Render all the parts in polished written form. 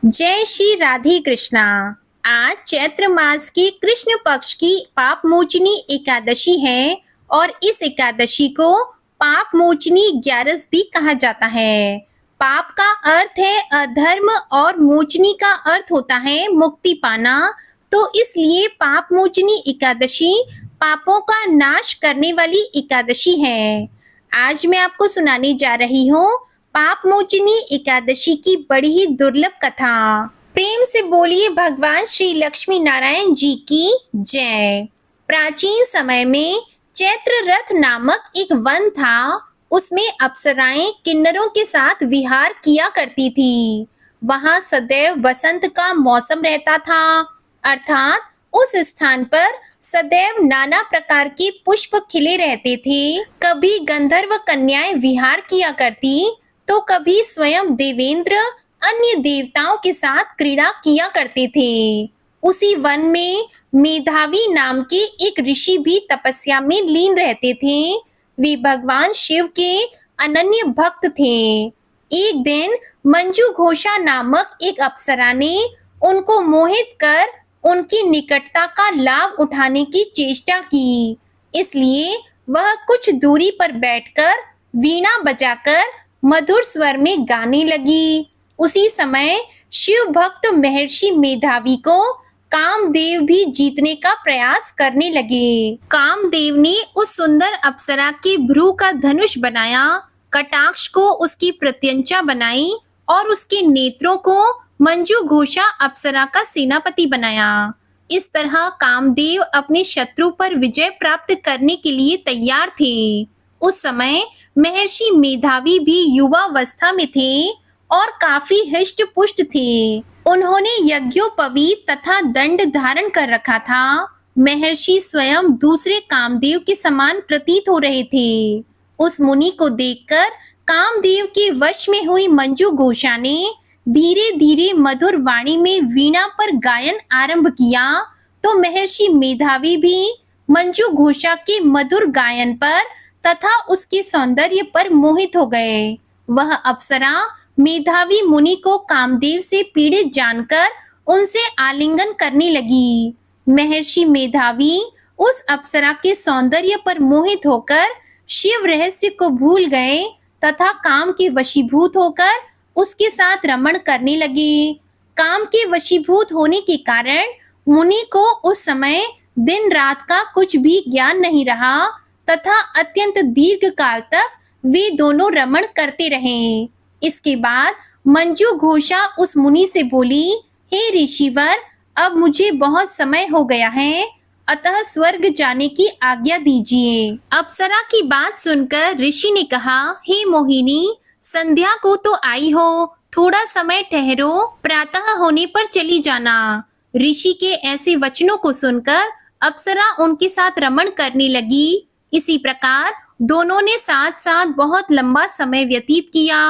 जय श्री राधे कृष्णा। आज चैत्र मास की कृष्ण पक्ष की पाप मोचनी एकादशी है और इस एकादशी को पाप मोचनी ग्यारस भी कहा जाता है। पाप का अर्थ है अधर्म और मोचनी का अर्थ होता है मुक्ति पाना। तो इसलिए पाप मोचनी एकादशी पापों का नाश करने वाली एकादशी है। आज मैं आपको सुनाने जा रही हूँ पाप मोचनी एकादशी की बड़ी ही दुर्लभ कथा। प्रेम से बोलिए भगवान श्री लक्ष्मी नारायण जी की जय। प्राचीन समय में चैत्र रथ नामक एक वन था। उसमें अप्सराएं किन्नरों के साथ विहार किया करती थी। वहां सदैव बसंत का मौसम रहता था, अर्थात उस स्थान पर सदैव नाना प्रकार के पुष्प खिले रहते थे। कभी गंधर्व कन्याएं विहार किया करती, तो कभी स्वयं देवेंद्र अन्य देवताओं के साथ क्रीड़ा किया करते थे। उसी वन में मेधावी नाम के एक ऋषि भी तपस्या में लीन रहते थे। वे भगवान शिव के अनन्य भक्त थे। एक दिन मंजू घोषा नामक एक अप्सरा ने उनको मोहित कर उनकी निकटता का लाभ उठाने की चेष्टा की। इसलिए वह कुछ दूरी पर बैठकर वीणा बजाकर मधुर स्वर में गाने लगी। उसी समय शिव भक्त महर्षि मेधावी को कामदेव भी जीतने का प्रयास करने लगे। कामदेव ने उस सुंदर अप्सरा के भ्रू का धनुष बनाया, कटाक्ष को उसकी प्रत्यंचा बनाई और उसके नेत्रों को मंजू घोषा अप्सरा का सेनापति बनाया। इस तरह कामदेव अपने शत्रु पर विजय प्राप्त करने के लिए तैयार थे। उस समय महर्षि मेधावी भी युवावस्था में थे और काफी हृष्ट पुष्ट थे। उन्होंने यज्ञोपवीत तथा दंड धारण कर रखा था। महर्षि स्वयं दूसरे कामदेव के समान प्रतीत हो रहे थे। उस मुनि को देखकर कामदेव के वश में हुई मंजू घोषा ने धीरे धीरे मधुर वाणी में वीणा पर गायन आरंभ किया। तो महर्षि मेधावी भी मंजू घोषा के मधुर गायन पर तथा उसके सौंदर्य पर मोहित हो गए। वह अप्सरा मेधावी मुनि को कामदेव से पीड़ित जानकर उनसे आलिंगन करने लगी। महर्षि मेधावी उस अप्सरा के सौंदर्य पर मोहित होकर शिव रहस्य को भूल गए तथा काम के वशीभूत होकर उसके साथ रमण करने लगे। काम के वशीभूत होने के कारण मुनि को उस समय दिन रात का कुछ भी ज्ञान नहीं रहा तथा अत्यंत दीर्घ काल तक वे दोनों रमण करते रहे। इसके बाद मंजू घोषा उस मुनि से बोली, हे ऋषिवर, अब मुझे बहुत समय हो गया है, अतः स्वर्ग जाने की आज्ञा दीजिए। अप्सरा की बात सुनकर ऋषि ने कहा, हे मोहिनी, संध्या को तो आई हो, थोड़ा समय ठहरो, प्रातः होने पर चली जाना। ऋषि के ऐसे वचनों को सुनकर अप्सरा उनके साथ रमण करने लगी। इसी प्रकार दोनों ने साथ साथ बहुत लंबा समय व्यतीत किया।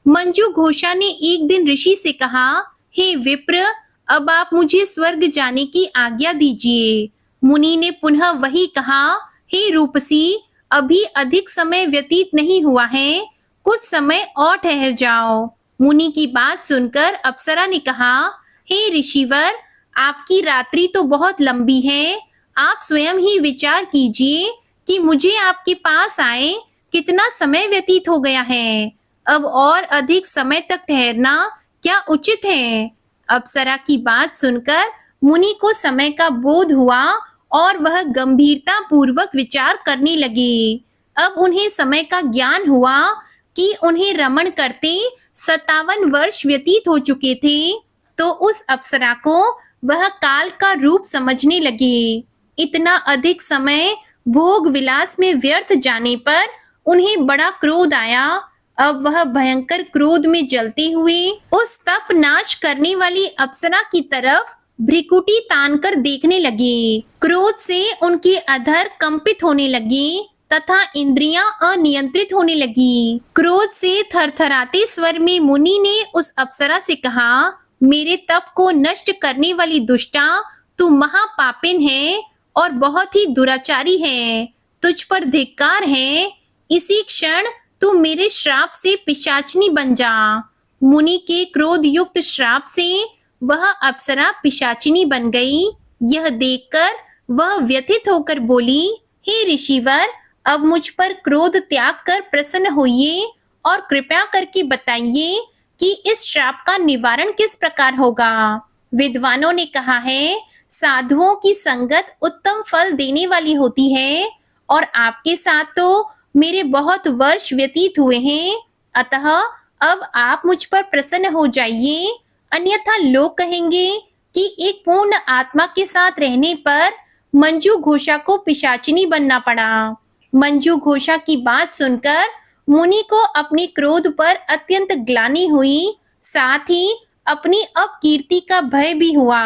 मंजू घोषा ने एक दिन ऋषि से कहा, हे विप्र, अब आप मुझे स्वर्ग जाने की आज्ञा दीजिए। मुनि ने पुनः वही कहा, हे रूपसी, अभी अधिक समय व्यतीत नहीं हुआ है, कुछ समय और ठहर जाओ। मुनि की बात सुनकर अप्सरा ने कहा, हे ऋषिवर, आपकी रात्रि तो बहुत लंबी है, आप स्वयं ही विचार कीजिए कि मुझे आपके पास आए कितना समय व्यतीत हो गया है। अब और अधिक समय तक ठहरना क्या उचित है? अप्सरा की बात सुनकर मुनि को समय का बोध हुआ और वह गंभीरता पूर्वक विचार करने लगे। अब उन्हें समय का ज्ञान हुआ कि उन्हें रमण करते 57 वर्ष व्यतीत हो चुके थे। तो उस अप्सरा को वह काल का रूप समझने लगे। इतना अधिक समय भोग विलास में व्यर्थ जाने पर उन्हें बड़ा क्रोध आया। अब वह भयंकर क्रोध में जलते हुए उस तप नाश करने वाली अप्सरा की तरफ भ्रिकुटी तान कर देखने लगे। क्रोध से उनके अधर कंपित होने लगे तथा इंद्रियां अनियंत्रित होने लगी। क्रोध से थरथराते स्वर में मुनि ने उस अप्सरा से कहा, मेरे तप को नष्ट करने वाली दुष्टा, तू महापापिन है और बहुत ही दुराचारी है। तुझ पर धिक्कार है। इसी क्षण तू मेरे श्राप से पिशाचनी बन जा। मुनि के क्रोध युक्त श्राप से वह अप्सरा पिशाचिनी बन गई। यह देखकर वह व्यथित होकर बोली, हे ऋषिवर, अब मुझ पर क्रोध त्याग कर प्रसन्न होइए और कृपया करके बताइए कि इस श्राप का निवारण किस प्रकार होगा। विद्वानों ने कहा है, साधुओं की संगत उत्तम फल देने वाली होती है और आपके साथ तो मेरे बहुत वर्ष व्यतीत हुए हैं, अतः अब आप मुझ पर प्रसन्न हो जाइए, अन्यथा लोग कहेंगे कि एक पूर्ण आत्मा के साथ रहने पर मंजू घोषा को पिशाचिनी बनना पड़ा। मंजू घोषा की बात सुनकर मुनि को अपने क्रोध पर अत्यंत ग्लानि हुई, साथ ही अपनी अपकीर्ति का भय भी हुआ।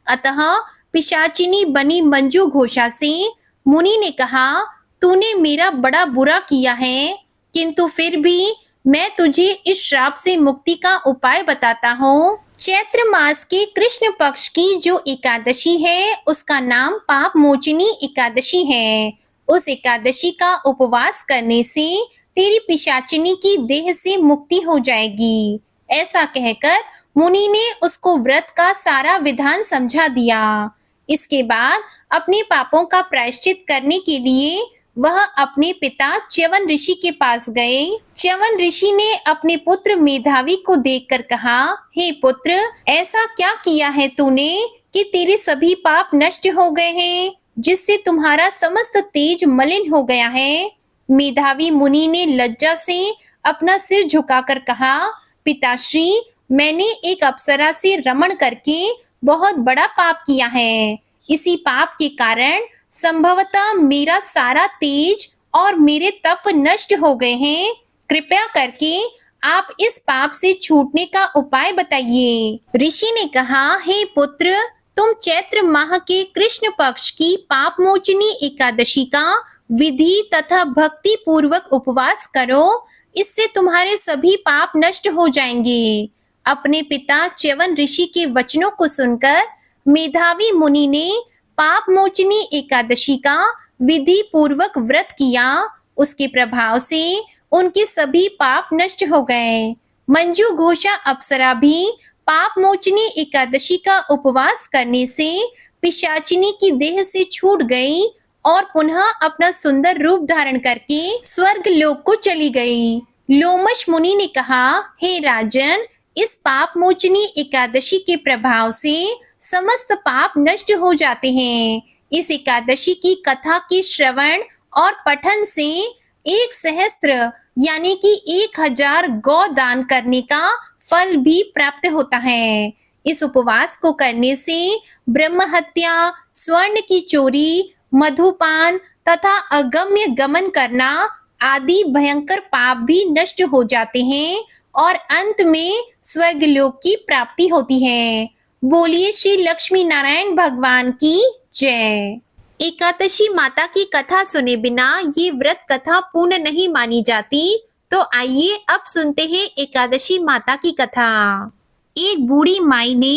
अतः पिशाचिनी बनी मंजू घोषा से मुनि ने कहा, तूने मेरा बड़ा बुरा किया है, किंतु फिर भी मैं तुझे इस श्राप से मुक्ति का उपाय बताता हूँ। चैत्र मास के कृष्ण पक्ष की जो एकादशी है उसका नाम पाप मोचनी एकादशी है। उस एकादशी का उपवास करने से तेरी पिशाचिनी की देह से मुक्ति हो जाएगी। ऐसा कहकर मुनि ने उसको व्रत का सारा विधान समझा दिया। इसके बाद अपने पापों का प्रायश्चित करने के लिए वह अपने पिता च्यवन ऋषि के पास गए। च्यवन ऋषि ने अपने पुत्र मेधावी को देखकर कहा, हे पुत्र, ऐसा क्या किया है तूने कि तेरे सभी पाप नष्ट हो गए हैं, जिससे तुम्हारा समस्त तेज मलिन हो गया है। मेधावी मुनि ने लज्जा से अपना सिर झुकाकर कहा, पिताश्री, मैंने एक अप्सरा से रमण करके बहुत बड़ा पाप किया है। इसी पाप के कारण संभवतः मेरा सारा तेज और मेरे तप नष्ट हो गए हैं। कृपया करके आप इस पाप से छूटने का उपाय बताइए। ऋषि ने कहा, हे पुत्र, तुम चैत्र माह के कृष्ण पक्ष की पाप मोचनी एकादशी का विधि तथा भक्ति पूर्वक उपवास करो, इससे तुम्हारे सभी पाप नष्ट हो जाएंगे। अपने पिता च्यवन ऋषि के वचनों को सुनकर मेधावी मुनि ने पाप मोचनी एकादशी का विधि पूर्वक व्रत किया। उसके प्रभाव से उनके सभी पाप नष्ट हो गए। मंजू घोषा अप्सरा भी पाप मोचनी एकादशी का उपवास करने से पिशाचिनी की देह से छूट गई और पुनः अपना सुंदर रूप धारण करके स्वर्ग लोक को चली गई। लोमश मुनि ने कहा, हे राजन, इस पाप मोचनी एकादशी के प्रभाव से समस्त पाप नष्ट हो जाते हैं। इस एकादशी की कथा के श्रवण और पठन से 1 सहस्त्र यानी कि 1000 गौ दान करने का फल भी प्राप्त होता है। इस उपवास को करने से ब्रह्म हत्या, स्वर्ण की चोरी, मधुपान तथा अगम्य गमन करना आदि भयंकर पाप भी नष्ट हो जाते हैं और अंत में स्वर्गलोक की प्राप्ति होती है। बोलिए श्री लक्ष्मी नारायण भगवान की जय। एकादशी माता की कथा सुने बिना ये व्रत कथा पूर्ण नहीं मानी जाती। तो आइए अब सुनते हैं एकादशी माता की कथा। एक बूढ़ी माई ने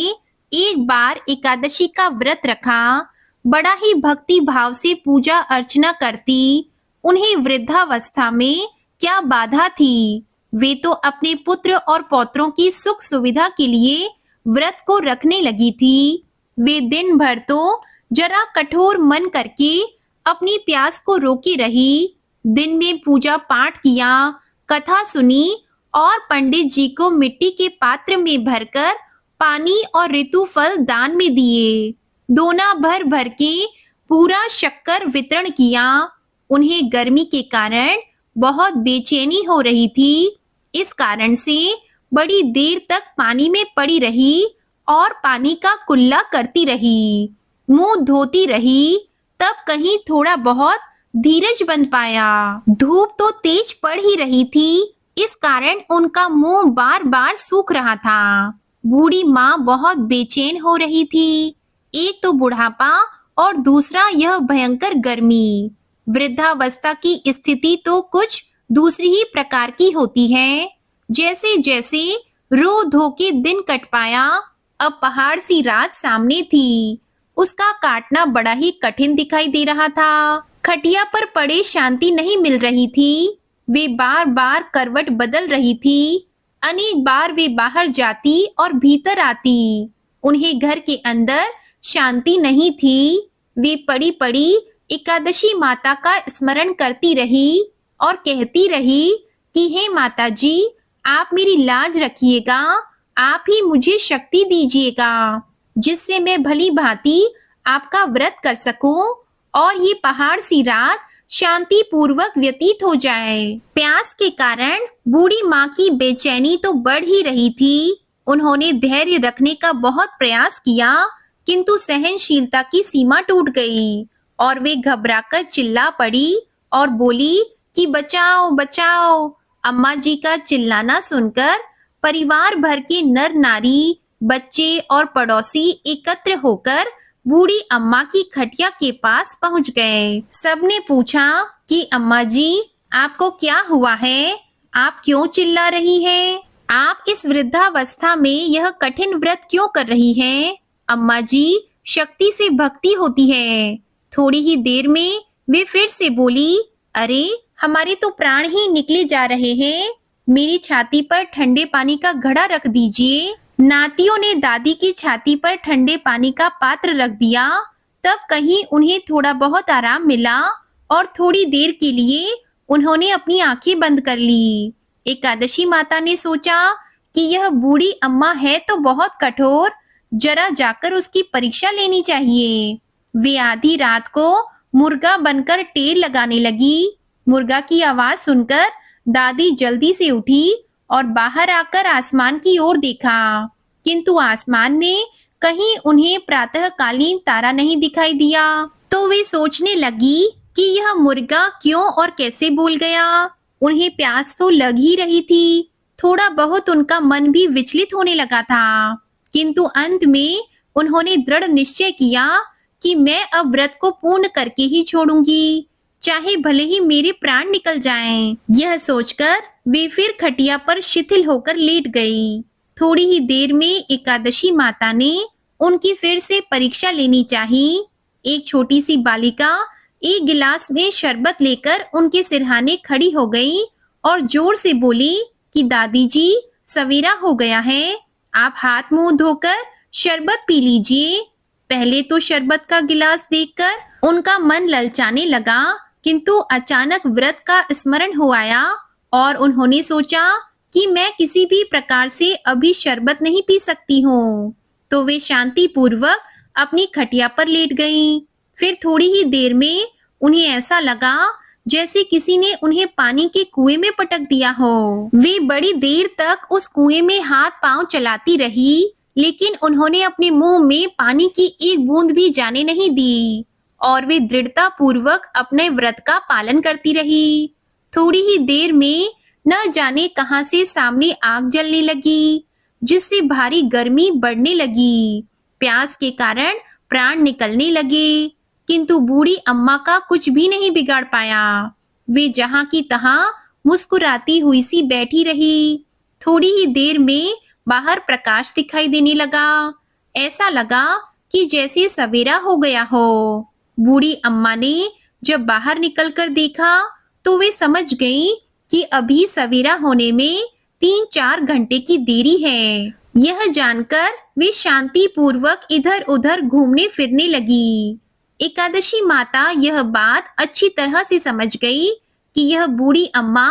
एक बार एकादशी का व्रत रखा। बड़ा ही भक्ति भाव से पूजा अर्चना करती। उन्हें वृद्धावस्था में क्या बाधा थी। वे तो अपने पुत्र और पौत्रों की सुख सुविधा के लिए व्रत को रखने लगी थी। वे दिन भर तो जरा कठोर मन करके अपनी प्यास को रोकी रही। दिन में पूजा पाठ किया, कथा सुनी और पंडित जी को मिट्टी के पात्र में भरकर पानी और ऋतु फल दान में दिए। दोना भर भर के पूरा शक्कर वितरण किया। उन्हें गर्मी के कारण बहुत बेचैनी हो रही थी। इस कारण से बड़ी देर तक पानी में पड़ी रही और पानी का कुल्ला करती रही, मुंह धोती रही। तब कहीं थोड़ा बहुत धीरज बन पाया। धूप तो तेज पड़ ही रही थी, इस कारण उनका मुंह बार बार सूख रहा था। बूढ़ी माँ बहुत बेचैन हो रही थी। एक तो बुढ़ापा और दूसरा यह भयंकर गर्मी। वृद्धावस्था की स्थिति तो कुछ दूसरी ही प्रकार की होती है। जैसे जैसे रो धो के दिन कट पाया, अब पहाड़ सी रात सामने थी। उसका काटना बड़ा ही कठिन दिखाई दे रहा था। खटिया पर पड़े शांति नहीं मिल रही थी। वे बार बार करवट बदल रही थी। अनेक बार वे बाहर जाती और भीतर आती। उन्हें घर के अंदर शांति नहीं थी। वे पड़ी पड़ी एकादशी माता का स्मरण करती रही और कहती रही कि हे माता जी, आप मेरी लाज रखिएगा, आप ही मुझे शक्ति दीजिएगा, जिससे मैं भली भांति आपका व्रत कर सकूं और ये पहाड़ सी रात शांति पूर्वक व्यतीत हो जाए। प्यास के कारण बूढ़ी माँ की बेचैनी तो बढ़ ही रही थी। उन्होंने धैर्य रखने का बहुत प्रयास किया, किंतु सहनशीलता की सीमा टूट गई और वे घबराकर चिल्ला पड़ी और बोली कि बचाओ बचाओ। अम्मा जी का चिल्लाना सुनकर परिवार भर के नर नारी, बच्चे और पड़ोसी एकत्र होकर बूढ़ी अम्मा की खटिया के पास पहुंच गए। सबने पूछा कि अम्मा जी, आपको क्या हुआ है? आप क्यों चिल्ला रही हैं? आप इस वृद्धावस्था में यह कठिन व्रत क्यों कर रही हैं? अम्मा जी, शक्ति से भक्ति होती है। थोड़ी ही देर में वे फिर से बोली, अरे हमारे तो प्राण ही निकले जा रहे हैं। मेरी छाती पर ठंडे पानी का घड़ा रख दीजिए। नातियों ने दादी की छाती पर ठंडे पानी का पात्र रख दिया। तब कहीं उन्हें थोड़ा बहुत आराम मिला और थोड़ी देर के लिए उन्होंने अपनी आंखें बंद कर ली। एकादशी माता ने सोचा कि यह बूढ़ी अम्मा है तो बहुत कठोर, जरा जाकर उसकी परीक्षा लेनी चाहिए। वे आधी रात को मुर्गा बनकर टेर लगाने लगी। मुर्गा की आवाज सुनकर दादी जल्दी से उठी और बाहर आकर आसमान की ओर देखा, किंतु आसमान में कहीं उन्हें प्रातःकालीन तारा नहीं दिखाई दिया। तो वे सोचने लगी कि यह मुर्गा क्यों और कैसे बोल गया। उन्हें प्यास तो लग ही रही थी, थोड़ा बहुत उनका मन भी विचलित होने लगा था, किंतु अंत में उन्होंने दृढ़ निश्चय किया कि मैं अब व्रत को पूर्ण करके ही छोड़ूंगी, चाहे भले ही मेरे प्राण निकल जाएं। यह सोचकर वे फिर खटिया पर शिथिल होकर लेट गई। थोड़ी ही देर में एकादशी माता ने उनकी फिर से परीक्षा लेनी चाहिए। एक छोटी सी बालिका एक गिलास में शरबत लेकर उनके सिरहाने खड़ी हो गई और जोर से बोली कि दादी जी, सवेरा हो गया है, आप हाथ मुंह धोकर शरबत पी लीजिए। पहले तो शरबत का गिलास देखकर उनका मन ललचाने लगा, किंतु अचानक व्रत का स्मरण हो आया और उन्होंने सोचा कि मैं किसी भी प्रकार से अभी शरबत नहीं पी सकती हूँ। तो वे शांति पूर्वक अपनी खटिया पर लेट गईं। फिर थोड़ी ही देर में उन्हें ऐसा लगा जैसे किसी ने उन्हें पानी के कुएं में पटक दिया हो। वे बड़ी देर तक उस कुएं में हाथ पांव चलाती रही, लेकिन उन्होंने अपने मुंह में पानी की एक बूंद भी जाने नहीं दी और वे दृढ़ता पूर्वक अपने व्रत का पालन करती रही। थोड़ी ही देर में न जाने कहां से सामने आग जलने लगी, जिससे भारी गर्मी बढ़ने लगी। प्यास के कारण प्राण निकलने लगे, किंतु बूढ़ी अम्मा का कुछ भी नहीं बिगाड़ पाया। वे जहां की तहां मुस्कुराती हुई सी बैठी रही। थोड़ी ही देर में बाहर प्रकाश दिखाई देने लगा। ऐसा लगा कि जैसे सवेरा हो गया हो। बूढ़ी अम्मा ने जब बाहर निकलकर देखा तो वे समझ गई कि अभी सवेरा होने में 3-4 घंटे की देरी है। यह जानकर वे शांति पूर्वक इधर उधर घूमने फिरने लगी। एकादशी माता यह बात अच्छी तरह से समझ गई कि यह बूढ़ी अम्मा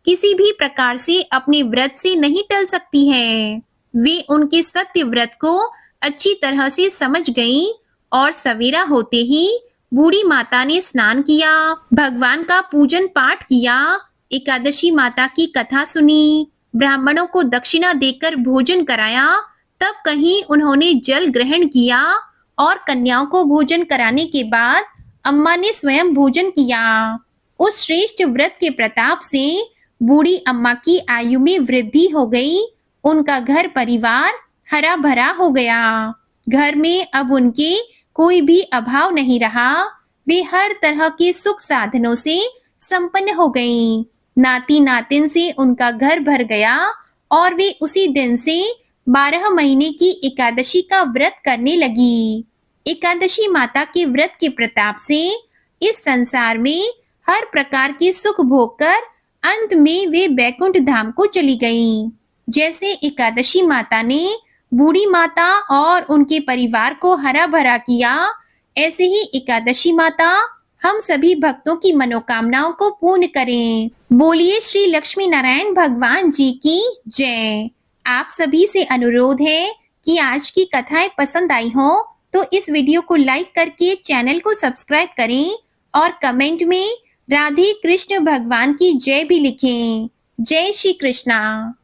किसी भी प्रकार से अपने व्रत से नहीं टल सकती है। वे उनके सत्य व्रत को अच्छी तरह से समझ गई और सवेरा होते ही बूढ़ी माता ने स्नान किया, भगवान का पूजन पाठ किया, एकादशी माता की कथा सुनी, ब्राह्मणों को दक्षिणा देकर भोजन कराया। तब कहीं उन्होंने जल ग्रहण किया और कन्याओं को भोजन कराने के बाद अम्मा ने स्वयं भोजन किया। उस श्रेष्ठ व्रत के प्रताप से बूढ़ी अम्मा की आयु में वृद्धि हो गई। उनका घर परिवार हरा भरा हो गया। घर में अब उनके कोई भी अभाव नहीं रहा। वे हर तरह के सुख साधनों से संपन्न हो गईं। नाती नातिन से उनका घर भर गया और वे उसी दिन से 12 महीने की एकादशी का व्रत करने लगी। एकादशी माता के व्रत के प्रताप से इस संसार में हर प्रकार के सुख भोग कर अंत में वे बैकुंठ धाम को चली गईं। जैसे एकादशी माता ने बूढ़ी माता और उनके परिवार को हरा भरा किया, ऐसे ही एकादशी माता हम सभी भक्तों की मनोकामनाओं को पूर्ण करें। बोलिए श्री लक्ष्मी नारायण भगवान जी की जय। आप सभी से अनुरोध है कि आज की कथाएं पसंद आई हो तो इस वीडियो को लाइक करके चैनल को सब्सक्राइब करें और कमेंट में राधे कृष्ण भगवान की जय भी लिखें। जय श्री कृष्णा।